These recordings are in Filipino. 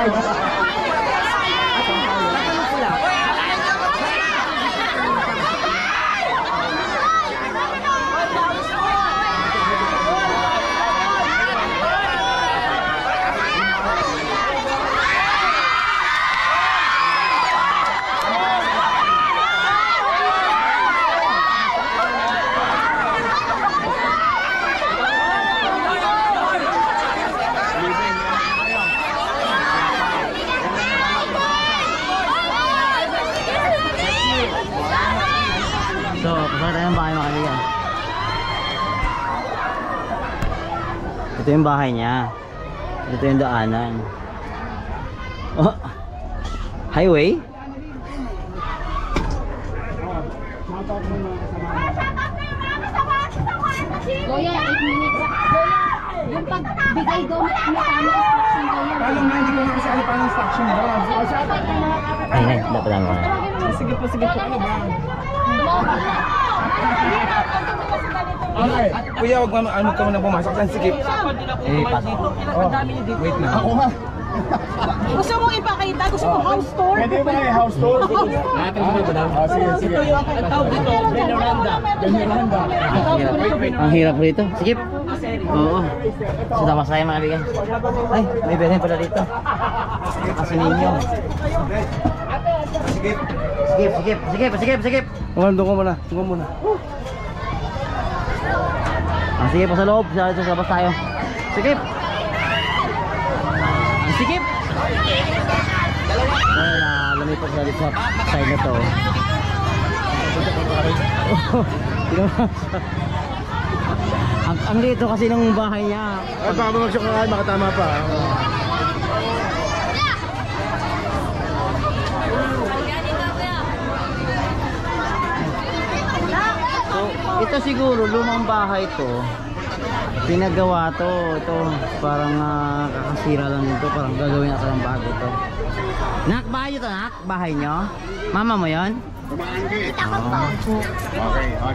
So, pasok tayo ng bahay mga kaibigan. Ito yung bahay niya. Ito yung daanan. Oh, highway? Goya, 8 minutes. Goya, yung pagbigay daw na tama instruction Goya. Paano nga hindi ko nga kasi ano paano instruction ba? Ay, dapat lang ako na. Sige po, ano ba? Okay. Kuya, wag ano ka muna pumasok. Saan sikip? Eh, pasok. Oh, wait na. Ako nga. Gusto mong ipakita? Gusto mong house tour? Pwede ba yung house tour? Sige. Veneranda. Ang hirap rito. Sige. Oo. So, tapos tayo mga kaibigan. Ay, may beren pala dito. Kasi ninyo. Sige. Doon ko muna. Sige pa sa loob. Sa labas tayo. Sige. Sikip! Lumipat na dito sa side na to. Ang dito kasi ng bahay niya. Ay, baka magsyakaan, makatama pa. So, ito siguro lumang bahay to. Pinagawa to, ito parang kakasira lang dito, parang gagawin natin ng bago to. Nak, bahay nyo to, nak? Bahay nyo? Mama mo yon? Okay,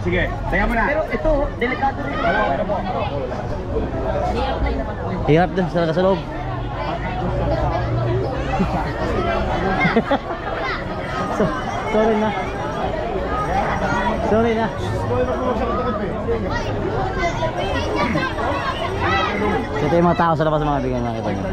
sige. Teka mo na. Pero ito, delikado rin. Hirap din sa loob. Sorry na. Ito yung mga tao sa labas, mga kaibigan, nakita nyo.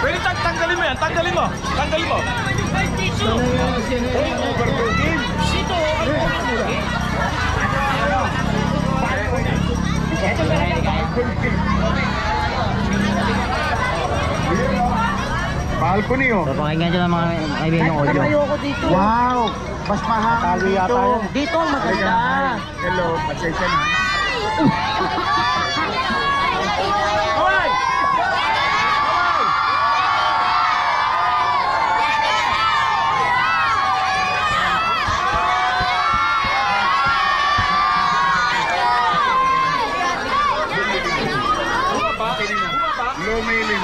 Pwede tanggalin mo. Balcony oh. So pakinggan nyo ng mga kaibigan yung audio. Ayoko dito. Wow! Mas mahal dito. Dito ang maganda. Hello, pasensya na.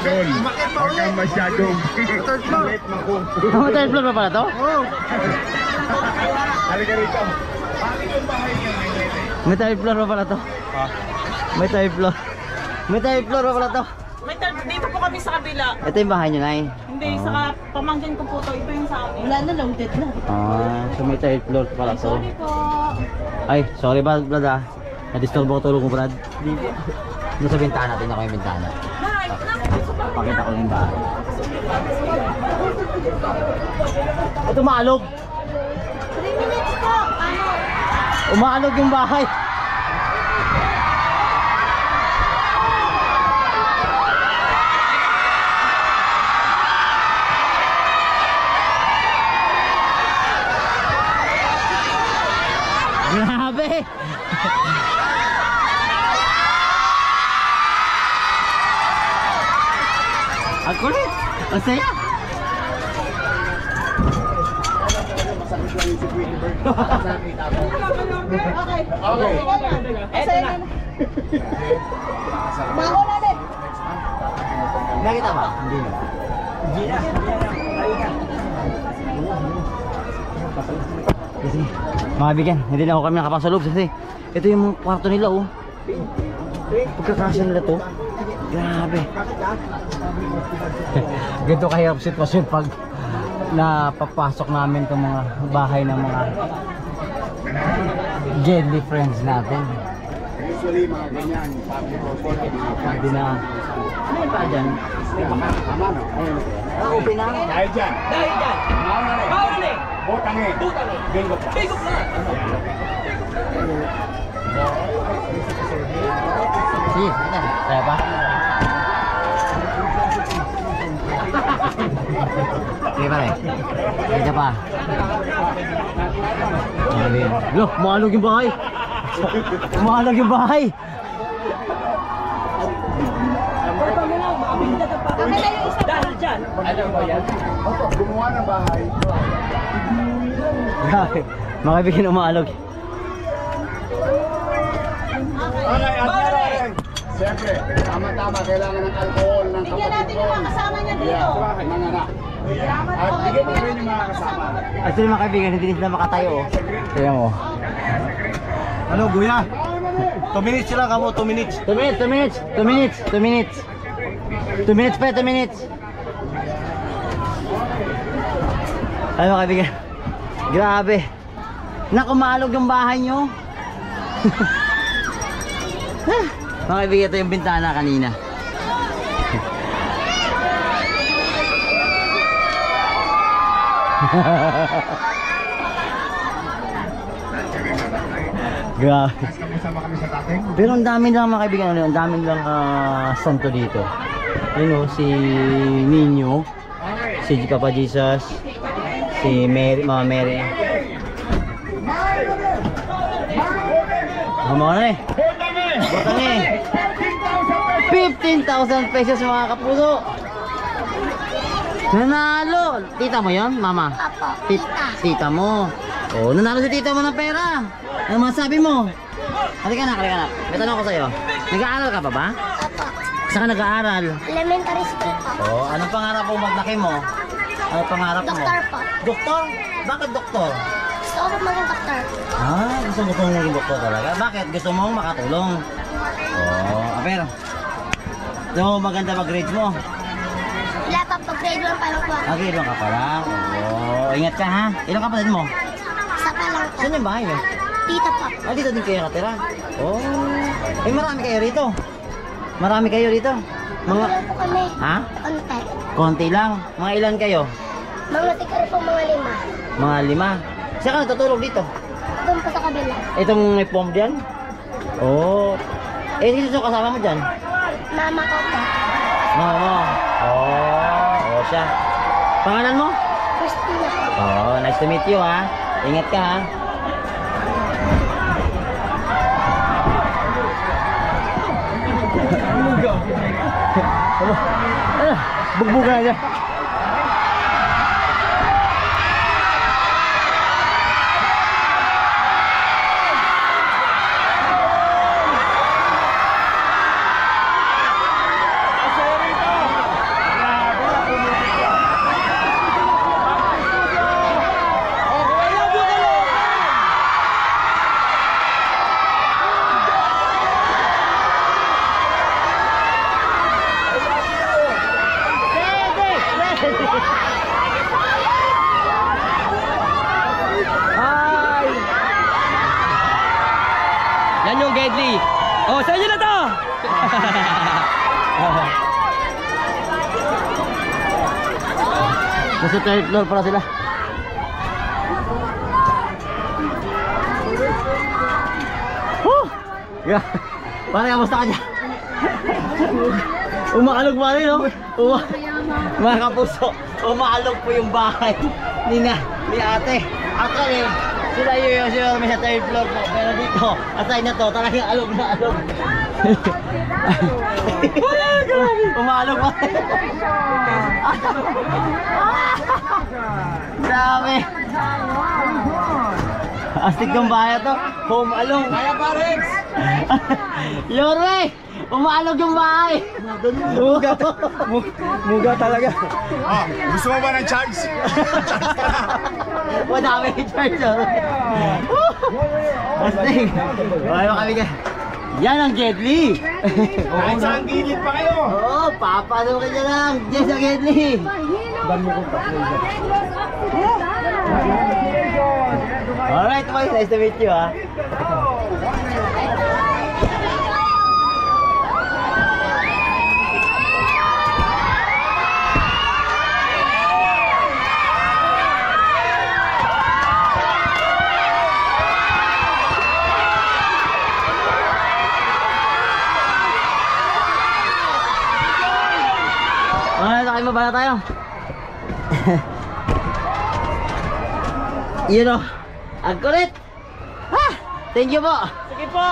Doon. Huwag kang masyadong third floor. Third floor pa pala to? Oo. Halika rito. Bakit yung bahay niya? May third floor pa pala to? May third floor. May third floor pa pala to? Dito po kami sa kabila. Ito yung bahay nyo, Nay? Hindi, saka pamangkin ko po to. Ito yung sa amin. Wala na, loaded na. So may third floor pa pala to. Sorry po. Ay, sorry ba, Brad ah? Na-disturb ako tulog ko, Brad. Doon sa bintana, tingnan ko yung bintana. Pakita ko yung bahay. Ito maalog. 3 minutes po. Umaalog yung bahay. Grabe. Ang kulit! Ang saya! Okay. Bangon ulit. Nakita ba? Hindi na. Kasi mga kaibigan, hindi na ako kami nakapasalog kasi ito yung kwarto nila oh. Pagkakasya nila to. Grabe. Ganito kahirap sitwasyon pag napapasok namin itong mga bahay ng mga deadly friends natin. Usually, mga ganyan, public transport, Hindi na. Ano yung pa dyan? tama no? Ayun. Open na. Dahil dyan. Bawal na eh. Butang eh. Bingo pa. Sige, ito. Kaya pa? Sige pare. Kaya pa. Look, maalog yung bahay. Maalog yung bahay. Gumawa ng bahay. Grabe. Mga kaibigan umaalog. Okay, at meron. Siyempre, tama-tama, kailangan ng alcohol, ng Bigyan natin yung mga kasama niya dito. Yeah, mga anak. At bigyan mo rin yung mga kasama. Actually mga kaibigan, hindi sila makatayo oh. Kaya mo. Ano, Buya? 2 minutes lang kamo, 2 minutes. 2 minutes, 2 minutes, 2 minutes, 2 minutes. 2 minutes pa, 2 minutes. Ay mga kaibigan. Grabe. Naku, maalog yung bahay nyo. Mga kaibigan, ito yung bintana kanina. Grabe. Kasama kami sa tateng. Pero ang dami lang mga kaibigan, ano, ang dami lang santo dito. Yun o, si Nino, si Papa Jesus, si Mary, Mama Mary. Mga na eh. Butang eh. 15,000 pesos mga kapuso. Nanalo. Tita mo yon, mama? Apo. Tita mo. Oh, nanalo si tita mo ng pera. Ano masabi mo? Halika na, halika na. May tanong ko sa'yo. Nag-aaral ka pa ba? Apo. Saan ka nag-aaral? Elementary school po. Oh, anong pangarap mo maglaki mo? Anong pangarap mo? Doktor po. Doktor? Bakit doktor? Gusto ko po maging doktor. Ah, gusto mo kong maging doktor talaga? Bakit? Gusto mong makatulong? Oh, pero so, maganda ba grades mo? Wala pa po, grade 1 pa lang po. Okay, ilang ka pa lang. Oh, ingat ka ha. Ilang kapatid mo? Isa pa lang po. Saan yung bahay mo? Dito po. Ah, dito din kayo nakatira? Oh, eh marami kayo rito. Marami kayo rito. Mga, Ano po kami? ha? Konti. Konti lang. Mga ilan kayo? Mga tigaro po mga 5. Mga 5. Saan ka natutulog dito? Doon po sa kabila. Itong may pom diyan? Oh. Eh, sino kasama mo dyan? Mama ko po. Mama mo. Oh, siya. Pangalan mo? Christina po. Oh, nice to meet you ha. Ingat ka ha. Bugbuga niya. Hi! Yan yung Gedli. Oh, sa inyo na to! Nasa third floor para sila. Woo! Yeah. Pare, kamusta ka dyan? Umaalog pa rin, no? Mga kapuso, umaalog po yung bahay ni ate. Actually, sila yung may sa third floor po. Pero dito, aside na to, talagang alog na alog. Umaalog pa rin. Dami. Astig ng bahay to. Home along. Kaya pa, Rex! Yorme! Umaalog yung bahay. Muga talaga. Ah, gusto mo ba ng charge? Madami yung charge. Astig. Okay ba kami ka? Yan ang Jet Li. Kahit saan gilid pa kayo. Oo, papano ka dyan lang. Yes, ang Jet Li. Alright, boys. Nice to meet you, ha. Tayo mabala tayo. Yun o. Ang kulit. Ha! Thank you po. Sige po.